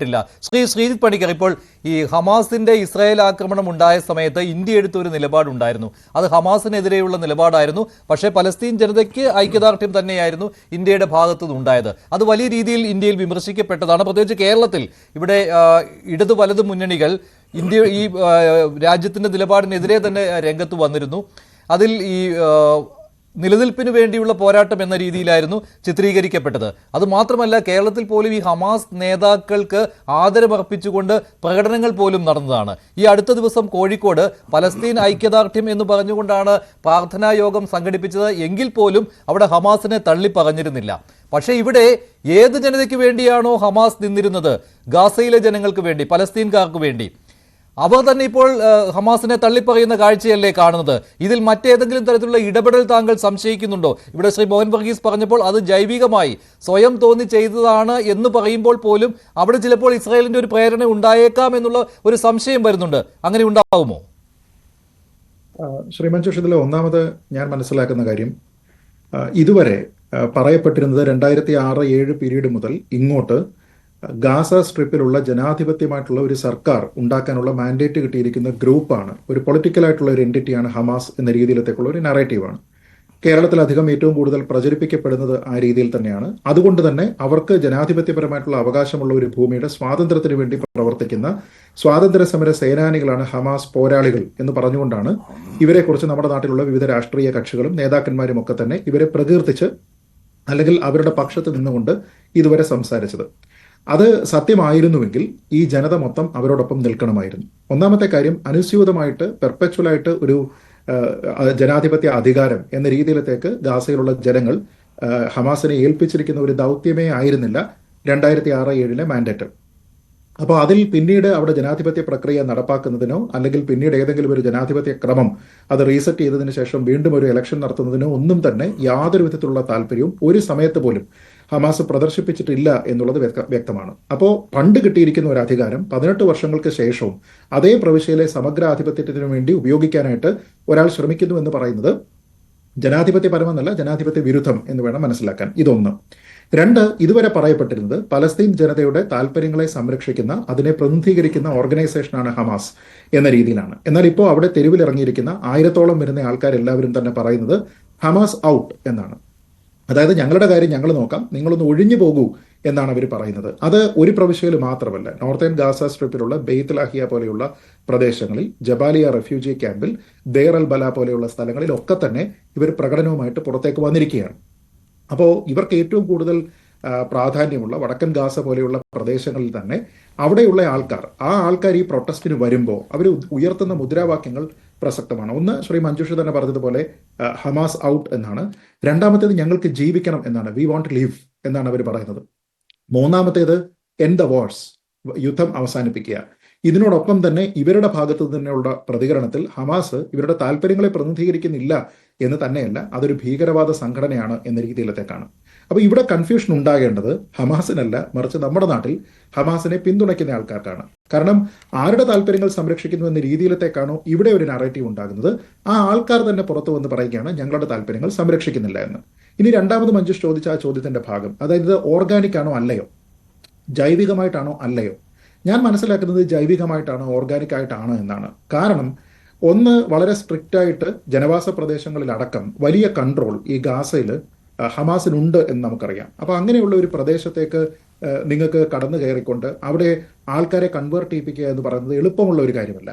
ില്ല ശ്രീജിത്ത് പണിക്കർ, ഇപ്പോൾ ഈ ഹമാസിന്റെ ഇസ്രായേൽ ആക്രമണം ഉണ്ടായ സമയത്ത് ഇന്ത്യ എടുത്ത ഒരു നിലപാടുണ്ടായിരുന്നു. അത് ഹമാസിനെതിരെയുള്ള നിലപാടായിരുന്നു. പക്ഷേ പലസ്തീൻ ജനതയ്ക്ക് ഐക്യദാർഢ്യം തന്നെയായിരുന്നു ഇന്ത്യയുടെ ഭാഗത്തു നിന്നുണ്ടായത്. അത് വലിയ രീതിയിൽ ഇന്ത്യയിൽ വിമർശിക്കപ്പെട്ടതാണ്. പ്രത്യേകിച്ച് കേരളത്തിൽ ഇവിടെ ഇടതു വലതു മുന്നണികൾ ഈ രാജ്യത്തിന്റെ നിലപാടിനെതിരെ തന്നെ രംഗത്ത് വന്നിരുന്നു. അതിൽ ഈ നിലനിൽപ്പിന് വേണ്ടിയുള്ള പോരാട്ടം എന്ന രീതിയിലായിരുന്നു ചിത്രീകരിക്കപ്പെട്ടത്. അതുമാത്രമല്ല, കേരളത്തിൽ പോലും ഈ ഹമാസ് നേതാക്കൾക്ക് ആദരമർപ്പിച്ചുകൊണ്ട് പ്രകടനങ്ങൾ പോലും നടന്നതാണ്. ഈ അടുത്ത ദിവസം കോഴിക്കോട് പലസ്തീൻ ഐക്യദാർഢ്യം എന്ന് പറഞ്ഞുകൊണ്ടാണ് പ്രാർത്ഥനാ യോഗം സംഘടിപ്പിച്ചത്. എങ്കിൽ പോലും അവിടെ ഹമാസിനെ തള്ളി പറഞ്ഞിരുന്നില്ല. പക്ഷേ ഇവിടെ ഏത് ജനതയ്ക്ക് വേണ്ടിയാണോ ഹമാസ് നിന്നിരുന്നത്, ഗാസയിലെ ജനങ്ങൾക്ക് വേണ്ടി, പലസ്തീൻകാർക്ക് വേണ്ടി, അവർ തന്നെ ഇപ്പോൾ ഹമാസിനെ തള്ളിപ്പറയുന്ന കാഴ്ചയല്ലേ കാണുന്നത്. ഇതിൽ മറ്റേതെങ്കിലും തരത്തിലുള്ള ഇടപെടൽ താങ്കൾ സംശയിക്കുന്നുണ്ടോ? ഇവിടെ ശ്രീ മോഹൻ വർഗീസ് പറഞ്ഞപ്പോൾ അത് ജൈവികമായി സ്വയം തോന്നി ചെയ്തതാണ് എന്ന് പറയുമ്പോൾ പോലും അവിടെ ചിലപ്പോൾ ഇസ്രായേലിന്റെ ഒരു പ്രേരണ ഉണ്ടായേക്കാം എന്നുള്ള ഒരു സംശയം വരുന്നുണ്ട്. അങ്ങനെ ഉണ്ടാവുമോ? ശ്രീ മഞ്ജുഷ്, ഇതിൽ ഒന്നാമത് ഞാൻ മനസ്സിലാക്കുന്ന കാര്യം, ഇതുവരെ പറയപ്പെട്ടിരുന്നത് 2006-2007 പീരീഡ് മുതൽ ഇങ്ങോട്ട് ഗാസ സ്ട്രിപ്പിലുള്ള ജനാധിപത്യമായിട്ടുള്ള ഒരു സർക്കാർ ഉണ്ടാക്കാനുള്ള മാൻഡേറ്റ് കിട്ടിയിരിക്കുന്ന ഗ്രൂപ്പാണ്, ഒരു പൊളിറ്റിക്കലായിട്ടുള്ള ഒരു എൻറ്റിറ്റിയാണ് ഹമാസ് എന്ന രീതിയിലത്തേക്കുള്ള ഒരു നറേറ്റീവാണ്. കേരളത്തിലധികം ഏറ്റവും കൂടുതൽ പ്രചരിപ്പിക്കപ്പെടുന്നത് ആ രീതിയിൽ തന്നെയാണ്. അതുകൊണ്ട് തന്നെ അവർക്ക് ജനാധിപത്യപരമായിട്ടുള്ള അവകാശമുള്ള ഒരു ഭൂമിയുടെ സ്വാതന്ത്ര്യത്തിന് വേണ്ടി പ്രവർത്തിക്കുന്ന സ്വാതന്ത്ര്യ സമര സേനാനികളാണ് ഹമാസ് പോരാളികൾ എന്ന് പറഞ്ഞുകൊണ്ടാണ് ഇവരെക്കുറിച്ച് നമ്മുടെ നാട്ടിലുള്ള വിവിധ രാഷ്ട്രീയ കക്ഷികളും നേതാക്കന്മാരും ഒക്കെ തന്നെ ഇവരെ പ്രകീർത്തിച്ച് അല്ലെങ്കിൽ അവരുടെ പക്ഷത്ത് നിന്നുകൊണ്ട് ഇതുവരെ സംസാരിച്ചത്. അത് സത്യമായിരുന്നുവെങ്കിൽ ഈ ജനത മൊത്തം അവരോടൊപ്പം നിൽക്കണമായിരുന്നു. ഒന്നാമത്തെ കാര്യം, അനുസ്യൂതമായിട്ട് പെർപെച്വലായിട്ട് ഒരു ജനാധിപത്യ അധികാരം എന്ന രീതിയിലത്തേക്ക് ഗാസയിലുള്ള ജനങ്ങൾ ഹമാസിനെ ഏൽപ്പിച്ചിരിക്കുന്ന ഒരു ദൗത്യമേ ആയിരുന്നില്ല 2006-2007 മാൻഡേറ്റ്. അപ്പോൾ അതിൽ പിന്നീട് അവിടെ ജനാധിപത്യ പ്രക്രിയ നടപ്പാക്കുന്നതിനോ അല്ലെങ്കിൽ പിന്നീട് ഏതെങ്കിലും ഒരു ജനാധിപത്യ ക്രമം അത് റീസെറ്റ് ചെയ്തതിനു ശേഷം വീണ്ടും ഒരു ഇലക്ഷൻ നടത്തുന്നതിനോ ഒന്നും തന്നെ യാതൊരു വിധത്തിലുള്ള താല്പര്യവും ഒരു സമയത്ത് പോലും ഹമാസ് പ്രദർശിപ്പിച്ചിട്ടില്ല എന്നുള്ളത് വ്യക്തമാണ്. അപ്പോൾ പണ്ട് കിട്ടിയിരിക്കുന്ന ഒരു അധികാരം 18 വർഷങ്ങൾക്ക് ശേഷവും അതേ പ്രവിശ്യയിലെ സമഗ്രാധിപത്യത്തിന് വേണ്ടി ഉപയോഗിക്കാനായിട്ട് ഒരാൾ ശ്രമിക്കുന്നു എന്ന് പറയുന്നത് ജനാധിപത്യപരമെന്നല്ല, ജനാധിപത്യ വിരുദ്ധം എന്ന് വേണം മനസ്സിലാക്കാൻ. ഇതൊന്ന്. രണ്ട്, ഇതുവരെ പറയപ്പെട്ടിരുന്നത് പലസ്തീൻ ജനതയുടെ താല്പര്യങ്ങളെ സംരക്ഷിക്കുന്ന, അതിനെ പ്രതിനിധീകരിക്കുന്ന ഓർഗനൈസേഷനാണ് ഹമാസ് എന്ന രീതിയിലാണ്. എന്നാൽ ഇപ്പോൾ അവിടെ തെരുവിലിറങ്ങിയിരിക്കുന്ന 1000-ഓളം വരുന്ന ആൾക്കാരെല്ലാവരും തന്നെ പറയുന്നത് ഹമാസ് ഔട്ട് എന്നാണ്. അതായത് ഞങ്ങളുടെ കാര്യം ഞങ്ങൾ നോക്കാം, നിങ്ങളൊന്ന് ഒഴിഞ്ഞു പോകൂ എന്നാണ് അവർ പറയുന്നത്. അത് ഒരു പ്രവിശ്യയിൽ മാത്രമല്ല, നോർത്തേൺ ഗാസ സ്ട്രിപ്പിലുള്ള ബെയ്ത്ത് ലാഹിയ പോലെയുള്ള പ്രദേശങ്ങളിൽ, ജബാലിയ റെഫ്യൂജി ക്യാമ്പിൽ, ദേർ അൽ ബല പോലെയുള്ള സ്ഥലങ്ങളിലൊക്കെ തന്നെ ഇവർ പ്രകടനവുമായിട്ട് പുറത്തേക്ക് വന്നിരിക്കുകയാണ്. അപ്പോൾ ഇവർക്ക് ഏറ്റവും കൂടുതൽ പ്രാധാന്യമുള്ള വടക്കൻ ഗാസ പോലെയുള്ള പ്രദേശങ്ങളിൽ തന്നെ അവിടെയുള്ള ആൾക്കാർ ഈ പ്രൊട്ടസ്റ്റിന് വരുമ്പോൾ അവർ ഉയർത്തുന്ന മുദ്രാവാക്യങ്ങൾ പ്രസക്തമാണ്. ഒന്ന്, ശ്രീ മഞ്ജുഷ് തന്നെ പറഞ്ഞതുപോലെ ഹമാസ് ഔട്ട് എന്നാണ്. രണ്ടാമത്തേത് ഞങ്ങൾക്ക് ജീവിക്കണം എന്നാണ്, വി വോണ്ട് ലിവ് എന്നാണ് അവർ പറയുന്നത്. മൂന്നാമത്തേത് എൻഡ് ദ വാർസ്, യുദ്ധം അവസാനിപ്പിക്കുക. ഇതിനോടൊപ്പം തന്നെ ഇവരുടെ ഭാഗത്തു നിന്നുള്ള പ്രതികരണത്തിൽ ഹമാസ് ഇവരുടെ താല്പര്യങ്ങളെ പ്രതിനിധീകരിക്കുന്നില്ല എന്ന് തന്നെയല്ല, അതൊരു ഭീകരവാദ സംഘടനയാണ് എന്ന രീതിയിലത്തേക്കാണ്. അപ്പോൾ ഇവിടെ കൺഫ്യൂഷൻ ഉണ്ടാകേണ്ടത് ഹമാസിനല്ല, മറിച്ച് നമ്മുടെ നാട്ടിൽ ഹമാസിനെ പിന്തുണയ്ക്കുന്ന ആൾക്കാർക്കാണ്. കാരണം ആരുടെ താല്പര്യങ്ങൾ സംരക്ഷിക്കുന്നു എന്ന രീതിയിലത്തേക്കാണോ ഇവിടെ ഒരു നറേറ്റീവ് ഉണ്ടാകുന്നത്, ആ ആൾക്കാർ തന്നെ പുറത്തു വന്ന് പറയുകയാണ് ഞങ്ങളുടെ താല്പര്യങ്ങൾ സംരക്ഷിക്കുന്നില്ല എന്ന്. ഇനി രണ്ടാമത് മഞ്ജുഷ് ചോദിച്ച ആ ചോദ്യത്തിന്റെ ഭാഗം, അതായത് ഓർഗാനിക് ആണോ അല്ലയോ, ജൈവികമായിട്ടാണോ അല്ലയോ, ഞാൻ മനസ്സിലാക്കുന്നത് ജൈവികമായിട്ടാണ്, ഓർഗാനിക് ആയിട്ടാണ് എന്നാണ്. കാരണം ഒന്ന്, വളരെ സ്ട്രിക്റ്റ് ആയിട്ട് ജനവാസ പ്രദേശങ്ങളിലടക്കം വലിയ കൺട്രോൾ ഈ ഗാസയിൽ ഹമാസിനുണ്ട് എന്ന് നമുക്കറിയാം. അപ്പോൾ അങ്ങനെയുള്ള ഒരു പ്രദേശത്തേക്ക് നിങ്ങൾക്ക് കടന്നു കയറിക്കൊണ്ട് അവിടെ ആൾക്കാരെ കൺവേർട്ട് ചെയ്യിപ്പിക്കുക എന്ന് പറയുന്നത് എളുപ്പമുള്ള ഒരു കാര്യമല്ല.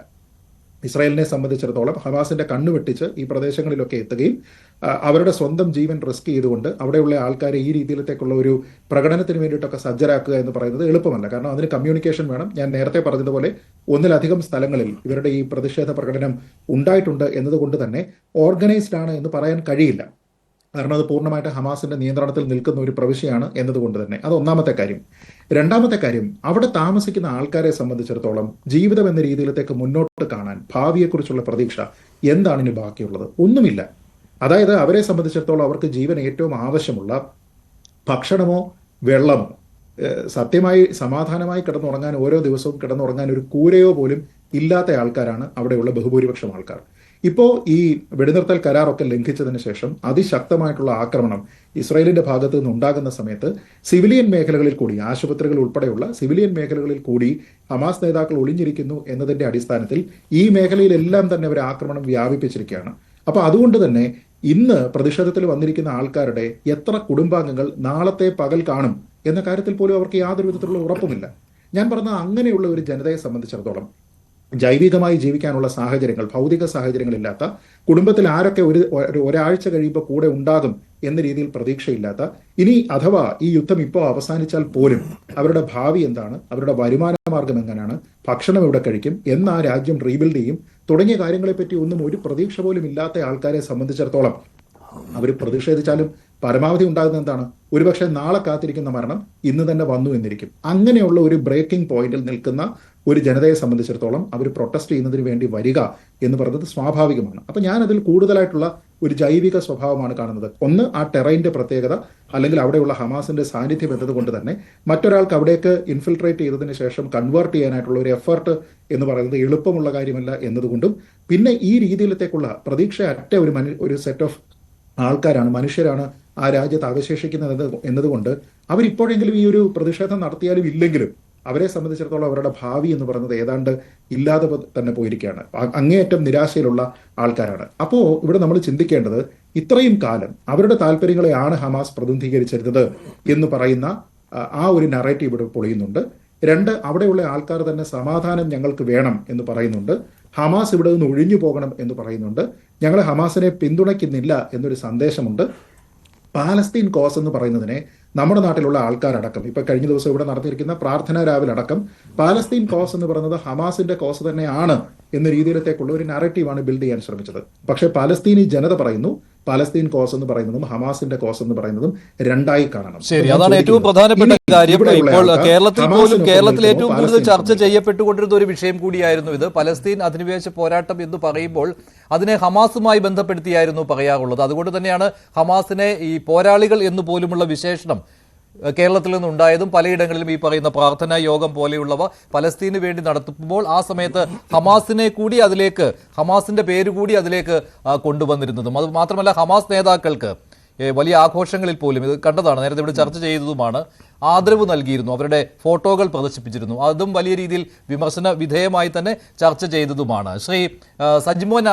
ഇസ്രായേലിനെ സംബന്ധിച്ചിടത്തോളം ഹമാസിന്റെ കണ്ണു വെട്ടിച്ച് ഈ പ്രദേശങ്ങളിലൊക്കെ എത്തുകയും അവരുടെ സ്വന്തം ജീവൻ റിസ്ക് ചെയ്തുകൊണ്ട് അവിടെയുള്ള ആൾക്കാരെ ഈ രീതിയിലത്തേക്കുള്ള ഒരു പ്രകടനത്തിന് വേണ്ടിയിട്ടൊക്കെ സജ്ജരാക്കുക എന്ന് പറയുന്നത് എളുപ്പമല്ല. കാരണം അതിന് കമ്മ്യൂണിക്കേഷൻ വേണം. ഞാൻ നേരത്തെ പറഞ്ഞതുപോലെ ഒന്നിലധികം സ്ഥലങ്ങളിൽ ഇവരുടെ ഈ പ്രതിഷേധ പ്രകടനം ഉണ്ടായിട്ടുണ്ട് എന്നതുകൊണ്ട് തന്നെ ഓർഗനൈസ്ഡ് ആണ് എന്ന് പറയാൻ കഴിയില്ല. കാരണം അത് പൂർണ്ണമായിട്ട് ഹമാസിന്റെ നിയന്ത്രണത്തിൽ നിൽക്കുന്ന ഒരു പ്രവിശ്യയാണ് എന്നതുകൊണ്ട് തന്നെ. അത് ഒന്നാമത്തെ കാര്യം. രണ്ടാമത്തെ കാര്യം, അവിടെ താമസിക്കുന്ന ആൾക്കാരെ സംബന്ധിച്ചിടത്തോളം ജീവിതം എന്ന രീതിയിലത്തേക്ക് മുന്നോട്ട് കാണാൻ ഭാവിയെക്കുറിച്ചുള്ള പ്രതീക്ഷ എന്താണ് ഇനി ബാക്കിയുള്ളത്? ഒന്നുമില്ല. അതായത് അവരെ സംബന്ധിച്ചിടത്തോളം അവർക്ക് ജീവൻ ഏറ്റവും ആവശ്യമുള്ള ഭക്ഷണമോ വെള്ളമോ, സത്യമായി സമാധാനമായി കിടന്നുറങ്ങാൻ, ഓരോ ദിവസവും കിടന്നുറങ്ങാൻ ഒരു കൂരയോ പോലും ഇല്ലാത്ത ആൾക്കാരാണ് അവിടെയുള്ള ബഹുഭൂരിപക്ഷം ആൾക്കാർ. ഇപ്പോൾ ഈ വെടിനിർത്തൽ കരാറൊക്കെ ലംഘിച്ചതിന് ശേഷം അതിശക്തമായിട്ടുള്ള ആക്രമണം ഇസ്രായേലിന്റെ ഭാഗത്ത് നിന്ന് ഉണ്ടാകുന്ന സമയത്ത് സിവിലിയൻ മേഖലകളിൽ കൂടി, ആശുപത്രികൾ ഉൾപ്പെടെയുള്ള സിവിലിയൻ മേഖലകളിൽ കൂടി ഹമാസ് നേതാക്കൾ ഒളിഞ്ഞിരിക്കുന്നു എന്നതിന്റെ അടിസ്ഥാനത്തിൽ ഈ മേഖലയിലെല്ലാം തന്നെ അവർ ആക്രമണം വ്യാപിപ്പിച്ചിരിക്കുകയാണ്. അപ്പൊ അതുകൊണ്ട് തന്നെ ഇന്ന് പ്രതിഷേധത്തിൽ വന്നിരിക്കുന്ന ആൾക്കാരുടെ എത്ര കുടുംബാംഗങ്ങൾ നാളത്തെ പകൽ കാണും എന്ന കാര്യത്തിൽ പോലും അവർക്ക് യാതൊരു വിധത്തിലുള്ള ഉറപ്പുമില്ല. ഞാൻ പറഞ്ഞ അങ്ങനെയുള്ള ഒരു ജനതയെ സംബന്ധിച്ചിടത്തോളം ജൈവികമായി ജീവിക്കാനുള്ള സാഹചര്യങ്ങൾ, ഭൗതിക സാഹചര്യങ്ങളില്ലാത്ത, കുടുംബത്തിൽ ആരൊക്കെ ഒരാഴ്ച കഴിയുമ്പോൾ കൂടെ ഉണ്ടാകും എന്ന രീതിയിൽ പ്രതീക്ഷയില്ലാത്ത, ഇനി അഥവാ ഈ യുദ്ധം ഇപ്പോൾ അവസാനിച്ചാൽ പോലും അവരുടെ ഭാവി എന്താണ്, അവരുടെ വരുമാന മാർഗം എങ്ങനെയാണ്, ഭക്ഷണം എവിടെ കഴിക്കും, ആ രാജ്യം റീബിൽഡ് ചെയ്യും തുടങ്ങിയ കാര്യങ്ങളെപ്പറ്റി ഒന്നും ഒരു പ്രതീക്ഷ പോലും ഇല്ലാത്ത ആൾക്കാരെ സംബന്ധിച്ചിടത്തോളം അവർ പ്രതിഷേധിച്ചാലും പരമാവധി ഉണ്ടാകുന്ന എന്താണ്, ഒരുപക്ഷെ നാളെ കാത്തിരിക്കുന്ന മരണം ഇന്ന് തന്നെ വന്നു എന്നിരിക്കും. അങ്ങനെയുള്ള ഒരു ബ്രേക്കിംഗ് പോയിന്റിൽ നിൽക്കുന്ന ഒരു ജനതയെ സംബന്ധിച്ചിടത്തോളം അവർ പ്രൊട്ടസ്റ്റ് ചെയ്യുന്നതിന് വേണ്ടി വരിക എന്ന് പറയുന്നത് സ്വാഭാവികമാണ്. അപ്പൊ ഞാൻ അതിൽ കൂടുതലായിട്ടുള്ള ഒരു ജൈവിക സ്വഭാവമാണ് കാണുന്നത്. ഒന്ന്, ആ ടെറൈന്റെ പ്രത്യേകത, അല്ലെങ്കിൽ അവിടെയുള്ള ഹമാസിന്റെ സാന്നിധ്യം എന്നതുകൊണ്ട് തന്നെ മറ്റൊരാൾക്ക് അവിടേക്ക് ഇൻഫിൽട്രേറ്റ് ചെയ്തതിന് ശേഷം കൺവേർട്ട് ചെയ്യാനായിട്ടുള്ള ഒരു എഫേർട്ട് എന്ന് പറയുന്നത് എളുപ്പമുള്ള കാര്യമല്ല എന്നതുകൊണ്ടും, പിന്നെ ഈ രീതിയിലത്തേക്കുള്ള പ്രതീക്ഷ അറ്റ ഒരു സെറ്റ് ഓഫ് ആൾക്കാരാണ്, മനുഷ്യരാണ് ആ രാജ്യത്ത് അവശേഷിക്കുന്നത് എന്നതുകൊണ്ട് അവരിപ്പോഴെങ്കിലും ഈ ഒരു പ്രതിഷേധം നടത്തിയാലും ഇല്ലെങ്കിലും അവരെ സംബന്ധിച്ചിടത്തോളം അവരുടെ ഭാവി എന്ന് പറയുന്നത് ഏതാണ്ട് ഇല്ലാതെ തന്നെ പോയിരിക്കുകയാണ്. അങ്ങേയറ്റം നിരാശയിലുള്ള ആൾക്കാരാണ്. അപ്പോൾ ഇവിടെ നമ്മൾ ചിന്തിക്കേണ്ടത്, ഇത്രയും കാലം അവരുടെ താല്പര്യങ്ങളെയാണ് ഹമാസ് പ്രതിനിധീകരിച്ചിരുന്നത് എന്ന് പറയുന്ന ആ ഒരു നറേറ്റീവ് ഇവിടെ പൊളിയുന്നുണ്ട്. രണ്ട്, അവിടെയുള്ള ആൾക്കാർ തന്നെ സമാധാനം ഞങ്ങൾക്ക് വേണം എന്ന് പറയുന്നുണ്ട്. ഹമാസ് ഇവിടെ നിന്ന് ഒഴിഞ്ഞു പോകണം എന്ന് പറയുന്നുണ്ട്. ഞങ്ങൾ ഹമാസിനെ പിന്തുണയ്ക്കുന്നില്ല എന്നൊരു സന്ദേശമുണ്ട്. പാലസ്തീൻ കോസ് എന്ന് പറയുന്നതിനെ നമ്മുടെ നാട്ടിലുള്ള ആൾക്കാരടക്കം, ഇപ്പൊ കഴിഞ്ഞ ദിവസം ഇവിടെ നടത്തിയിരിക്കുന്ന പ്രാർത്ഥന രാവിലടക്കം പാലസ്തീൻ കോസ് എന്ന് പറയുന്നത് ഹമാസിന്റെ കോസ് തന്നെയാണ് എന്ന രീതിയിലത്തേക്കുള്ള ഒരു നാരറ്റീവാണ് ബിൽഡ് ചെയ്യാൻ ശ്രമിച്ചത്. പക്ഷേ പാലസ്തീനി ജനത പറയുന്നു പാലസ്തീൻ കോസ് എന്ന് പറയുന്നതും ഹമാസിന്റെ കോസ് എന്ന് പറയുന്നതും രണ്ടായി കാണണം. ശരി, അതാണ് ഏറ്റവും പ്രധാനപ്പെട്ട കാര്യം. ഇപ്പോൾ കേരളത്തിൽ ഏറ്റവും കൂടുതൽ ചർച്ച ചെയ്യപ്പെട്ടുകൊണ്ടിരുന്ന ഒരു വിഷയം കൂടിയായിരുന്നു ഇത്. പലസ്തീൻ അധിനിവേശ പോരാട്ടം എന്ന് പറയുമ്പോൾ അതിനെ ഹമാസുമായി ബന്ധപ്പെടുത്തിയായിരുന്നു പറയാറുള്ളത്. അതുകൊണ്ട് തന്നെയാണ് ഹമാസിനെ ഈ പോരാളികൾ എന്ന് പോലുമുള്ള വിശേഷണം കേരളത്തിൽ നിന്നുണ്ടായതും പലയിടങ്ങളിലും ഈ പറയുന്ന പ്രാർത്ഥനാ യോഗം പോലെയുള്ളവ പലസ്തീന് വേണ്ടി നടത്തുമ്പോൾ ആ സമയത്ത് ഹമാസിനെ കൂടി അതിലേക്ക്, ഹമാസിന്റെ പേര് കൂടി അതിലേക്ക് കൊണ്ടുവന്നിരുന്നതും. അത് മാത്രമല്ല ഹമാസ് നേതാക്കൾക്ക് വലിയ ആഘോഷങ്ങളിൽ പോലും, ഇത് കണ്ടതാണ്, നേരത്തെ ഇവിടെ ചർച്ച ചെയ്തതുമാണ്, ആദരവ് നൽകിയിരുന്നു, അവരുടെ ഫോട്ടോകൾ പ്രദർശിപ്പിച്ചിരുന്നു. അതും വലിയ രീതിയിൽ വിമർശന വിധേയമായി തന്നെ ചർച്ച ചെയ്തതുമാണ്. ശ്രീ സജിമോൻ